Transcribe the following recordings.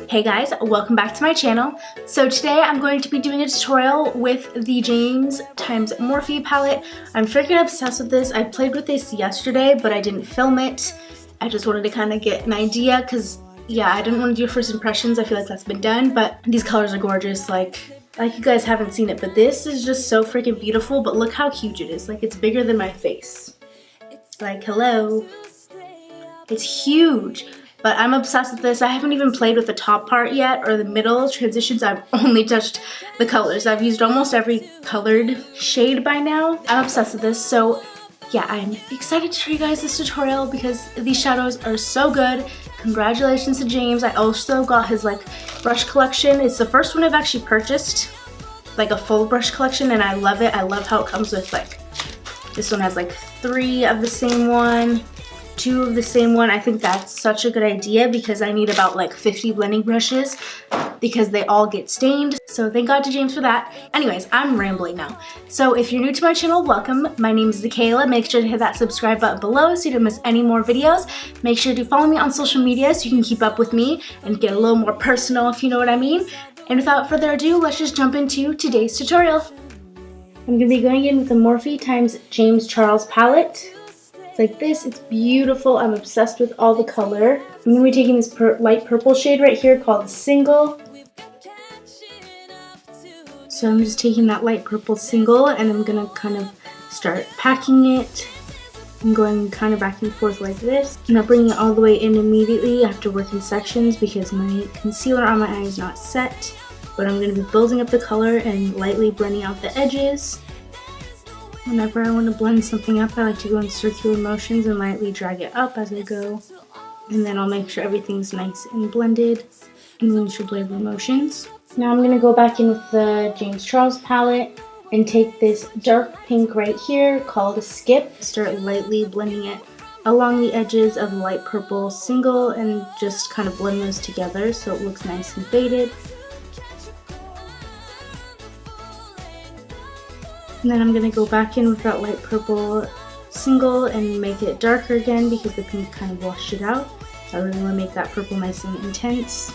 Hey guys, welcome back to my channel. So today I'm going to be doing a tutorial with the James x Morphe palette. I'm freaking obsessed with this. I played with this yesterday, but I didn't film it. I just wanted to kind of get an idea because, yeah, I didn't want to do first impressions. I feel like that's been done, but these colors are gorgeous. Like you guys haven't seen it, but this is just so freaking beautiful. But look how huge it is. Like, it's bigger than my face. Like, hello. It's huge. But I'm obsessed with this. I haven't even played with the top part yet or the middle transitions. I've only touched the colors. I've used almost every colored shade by now. I'm obsessed with this. So yeah, I'm excited to show you guys this tutorial because these shadows are so good. Congratulations to James. I also got his like brush collection. It's the first one I've actually purchased, like a full brush collection, and I love it. I love how it comes with like, this one has like 3 of the same one, 2 of the same one. I think that's such a good idea because I need about like 50 blending brushes because they all get stained. So thank God to James for that. Anyways, I'm rambling now. So if you're new to my channel, welcome. My name is Zakaila. Make sure to hit that subscribe button below so you don't miss any more videos. Make sure to follow me on social media so you can keep up with me and get a little more personal, if you know what I mean. And without further ado, let's just jump into today's tutorial. I'm going to be going in with the Morphe x James Charles palette. Like this, it's beautiful. I'm obsessed with all the color. I'm going to be taking this light purple shade right here called Single. So I'm just taking that light purple Single and I'm going to kind of start packing it. I'm going kind of back and forth like this. I'm not bringing it all the way in immediately. I have to work in sections because my concealer on my eye is not set. But I'm going to be building up the color and lightly blending out the edges. Whenever I want to blend something up, I like to go in circular motions and lightly drag it up as I go. And then I'll make sure everything's nice and blended in windshield wiper motions. Now I'm going to go back in with the James Charles palette and take this dark pink right here called Skip. Start lightly blending it along the edges of the light purple Single and just kind of blend those together so it looks nice and faded. And then I'm going to go back in with that light purple Single and make it darker again because the pink kind of washed it out. I really want to make that purple nice and intense.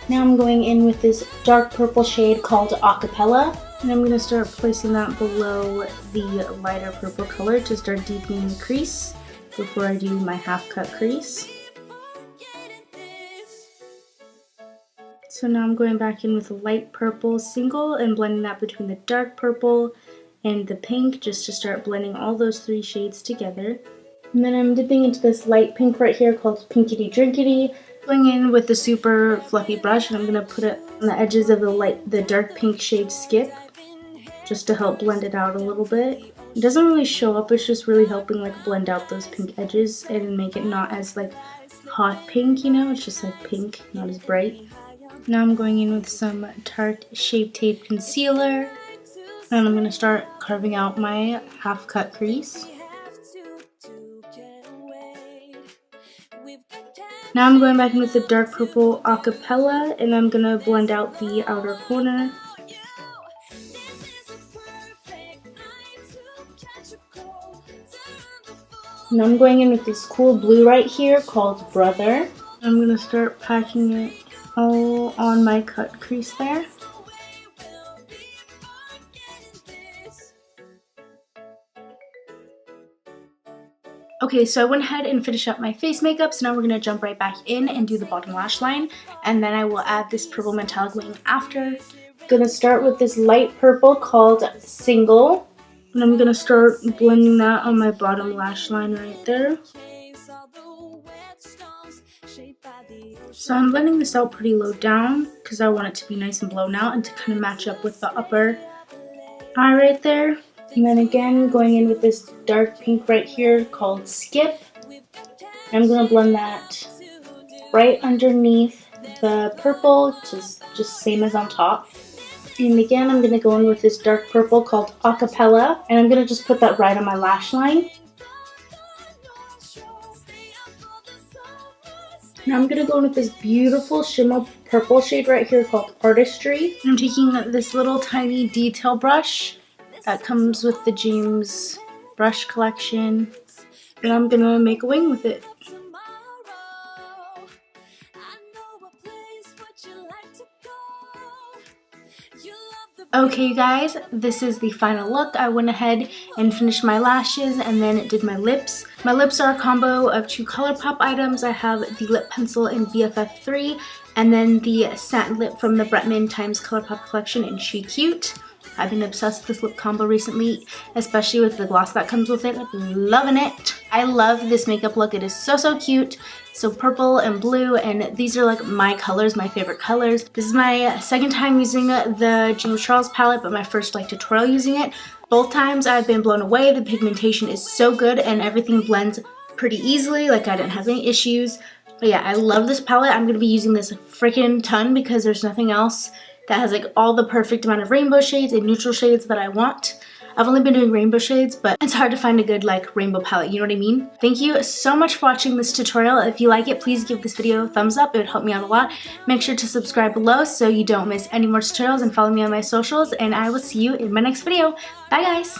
Now I'm going in with this dark purple shade called Acapella. And I'm going to start placing that below the lighter purple color to start deepening the crease before I do my half cut crease. So now I'm going back in with a light purple Single and blending that between the dark purple and the pink just to start blending all those 3 shades together. And then I'm dipping into this light pink right here called Pinkity Drinkity. Going in with the super fluffy brush and I'm going to put it on the edges of the dark pink shade Skip just to help blend it out a little bit. It doesn't really show up, it's just really helping like blend out those pink edges and make it not as like hot pink, you know, it's just like pink, not as bright. Now I'm going in with some Tarte Shape Tape Concealer and I'm going to start carving out my half cut crease. Now I'm going back in with the dark purple Acapella and I'm going to blend out the outer corner. Now I'm going in with this cool blue right here called Brother. I'm going to start packing it all on my cut crease there. Okay, so I went ahead and finished up my face makeup, so now we're going to jump right back in and do the bottom lash line, and then I will add this purple metallic wing after. I'm going to start with this light purple called Single, and I'm going to start blending that on my bottom lash line right there. So I'm blending this out pretty low down because I want it to be nice and blown out and to kind of match up with the upper eye right there. And then again, going in with this dark pink right here called Skip. I'm going to blend that right underneath the purple, just same as on top. And again, I'm going to go in with this dark purple called Acapella, and I'm going to just put that right on my lash line. Now I'm going to go in with this beautiful shimmer purple shade right here called Artistry. I'm taking this little tiny detail brush that comes with the James brush collection, and I'm gonna make a wing with it. Okay, you guys, this is the final look. I went ahead and finished my lashes and then did my lips. My lips are a combo of 2 ColourPop items. I have the lip pencil in BFF3 and then the satin lip from the Bretman x ColourPop collection in She Cute. I've been obsessed with this lip combo recently, especially with the gloss that comes with it. I'm loving it. I love this makeup look. It is so cute. So purple and blue, and these are like my colors, my favorite colors. This is my second time using the James Charles palette, but my first like tutorial using it. Both times I've been blown away. The pigmentation is so good and everything blends pretty easily. Like I didn't have any issues. But yeah, I love this palette. I'm gonna be using this a freaking ton because there's nothing else that has like all the perfect amount of rainbow shades and neutral shades that I want. I've only been doing rainbow shades, but it's hard to find a good like rainbow palette, you know what I mean? Thank you so much for watching this tutorial. If you like it, please give this video a thumbs up. It would help me out a lot. Make sure to subscribe below so you don't miss any more tutorials, and follow me on my socials, and I will see you in my next video. Bye guys!